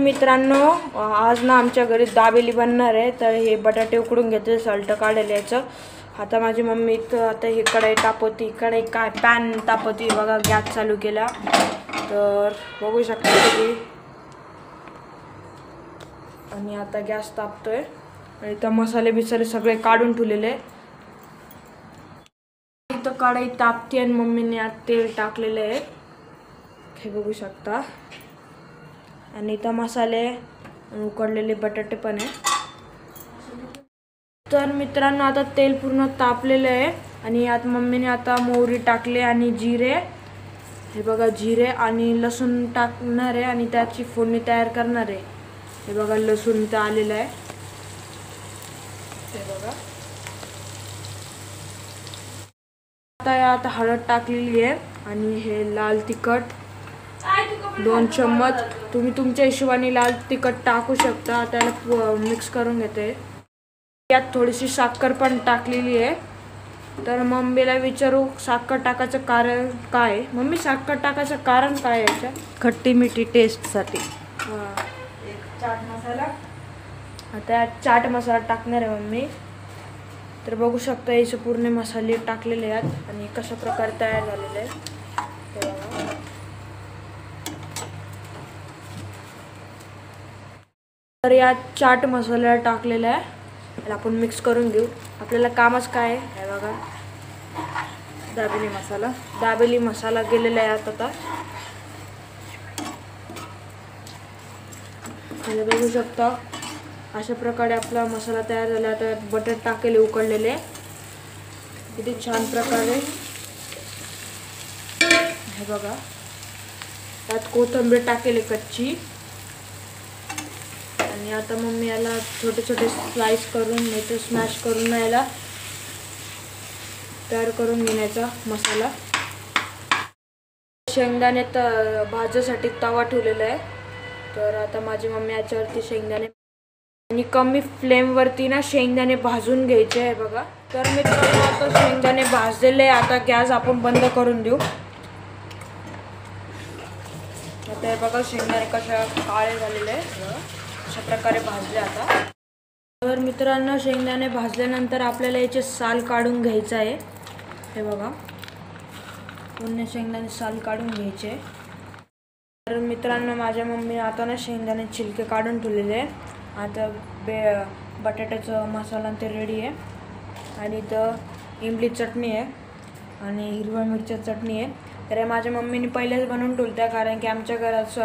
मित्रांनो, आज ना आमच्या घरी दाबेली बनणार आहे। तर हे बटाटे उकडून घेतले, सॉल्ट काढले याचं। आता माझी मम्मी इथं आता हे कढई तापवती, कढई काय पॅन तापवती बघा, गॅस चालू केला। तर बघू शकता तुम्ही, आणि आता गॅस तापतोय आणि इथं मसाले बिसाले सगळे काढून ठेवलेले। इथं कढई तापते आणि मम्मीने आता तेल टाकलेले आहे, हे बघू शकता। आणि इथं मसाले उकडलेले बटाटे पण आहे। तर मित्रांनो, आता तेल पूर्ण तापलेलं आहे आणि यात मम्मीने आता मोहरी टाकले आणि जिरे, हे बघा जिरे आणि लसूण टाकणार आहे आणि त्याची फोडणी तयार करणार आहे। हे बघा लसूण इथं आलेलं आहे, हे बघा। आता यात हळद टाकलेली आहे आणि हे लाल तिखट 2 चम्मच, तुम्ही तुमच्या हिशोबाने लाल तिखट टाकू शकता। त्याला मिक्स करून घेते। यात थोडीशी साखर पण टाकलेली आहे। तर मम्मीला विचारू साखर टाकायचं कारण काय? मम्मी, साखर टाकायचं कारण काय याच्या? खट्टी मिठी टेस्टसाठी। एक चाट मसाला, आता चाट मसाला टाकणार आहे मम्मी। तर बघू शकता याचे पूर्ण मसाले टाकलेले आहेत आणि कशा प्रकारे तयार झालेले आहे। तर यात चाट मसाला टाकलेला आहे, त्याला आपण मिक्स करून घेऊ। आपल्याला कामच काय आहे, हे बघा दाबेली मसाला गेलेला आहे आता। हे बघू शकता अशा प्रकारे आपला मसाला तयार झाला। आता बटाटे टाकले उकडलेले, किती छान प्रकारे, हे बघा। त्यात कोथिंबीर टाकले कच्ची आणि आता मम्मी याला छोटे छोटे स्लाइस करून नाही स्मॅश करून याला तयार करून घेण्याचा मसाला। शेंगदाणे तर भाजण्यासाठी तवा ठेवलेला आहे। तर आता माझी मम्मी याच्यावरती शेंगदाणे आणि कमी फ्लेमवरती ना शेंगदाणे भाजून घ्यायचे आहे बघा। तर मित्रांनो, आता शेंगदाणे भाजलेले, आता गॅस आपण बंद करून देऊ। आता हे बघा शेंगदाणे कशा काळे झालेले आहे, अशा प्रकारे भाजले आता। तर मित्रांनो, शेंगदाणे भाजल्यानंतर आपल्याला याचे साल काढून घ्यायचं आहे, हे बघा पूर्ण शेंगदाणे साल काढून घ्यायचे। तर मित्रांनो, माझ्या मम्मीने आता ना शेंगदाणे छिलके काढून ठेवलेले आहे। आता बटाट्याचं मसाला ते रेडी आहे आणि इथं इमली चटणी आहे आणि हिरव्या मिरच्या चटणी आहे। तर माझ्या मम्मीने पहिलेच बनवून ठेवल्या, कारण की आमच्या घरात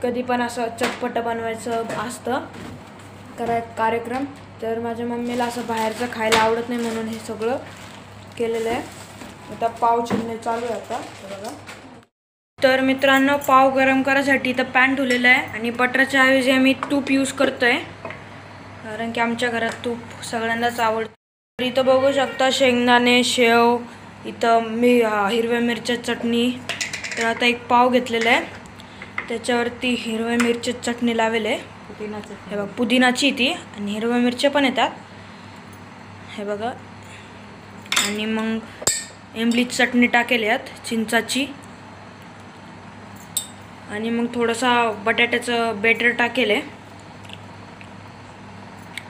कधी पण असं चटपट बनवायचं असतं कार्यक्रम। तर माझ्या मम्मीला असं बाहेरचं खायला आवडत नाही, म्हणून हे सगळं केलेलं आहे। आता पाव चिरणे चालू आहे आता, बघा। तर मित्रांनो, पाव गरम करायसाठी इथं पॅन ठेवलेलं आहे आणि बटरच्या ऐवजी आम्ही तूप यूज करतोय, कारण की आमच्या घरात तूप सगळ्यांनाच आवडतं। तर इथं बघू शकता शेंगदाणे, शेव, इथं हिरव्या मिरच्या चटणी। तर आता एक पाव घेतलेला आहे, त्याच्यावरती हिरव्या मिरची चटणी लावलेली आहे, हे बघा पुदिनाची ती, आणि हिरव्या मिरच्या पण येतात, हे बघा। आणि मग इमली चटणी टाकेली यात, चिंचाची, आणि मग थोडासा बटाट्याचं बेटर टाकेल आहे।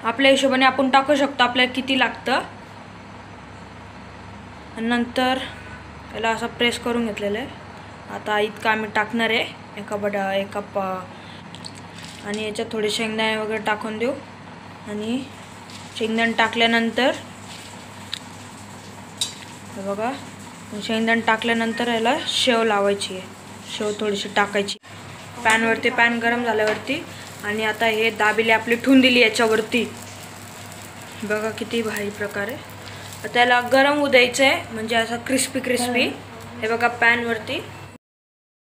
आपल्या हिशोबाने आपण टाकू शकतो, आपल्याला किती लागतं। आणि नंतर याला असं प्रेस करून घेतलेलं आहे। आता इतकं आम्ही टाकणार आहे, एका आणि याच्यात थोडे शेंगदाणे वगैरे टाकून देऊ। आणि शेंगदाणे टाकल्यानंतर, हे बघा, शेंगदाणे टाकल्यानंतर याला शेव लावायची आहे, शेव थोडीशी टाकायची पॅनवरती, पॅन गरम झाल्यावरती। आणि आता हे दाबेली आपली ठेवून दिली याच्यावरती, बघा किती भारी प्रकारे। त्याला गरम होऊ द्यायचं आहे, म्हणजे असं क्रिस्पी, हे बघा पॅनवरती।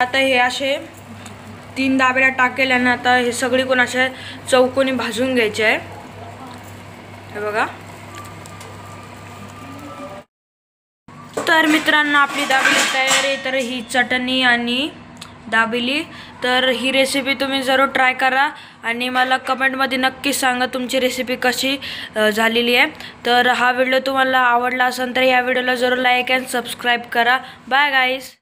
आता हे असे 3 दाबेल्या टाकल्यानं आता हे सगळी कोण अशा चौकोनी भाजून घ्यायचे आहे, हे बघा। तर मित्रांनो, आपली दाबेली तयार आहे। तर ही चटणी आणि दाबेली, तर ही रेसिपी तुम्ही जरूर ट्राय करा आणि मला कमेंटमध्ये नक्की सांगा तुमची रेसिपी कशी झालेली आहे। तर हा व्हिडिओ तुम्हाला आवडला असेल तर या व्हिडिओला जरूर लाईक अँड सबस्क्राईब करा। Bye guys.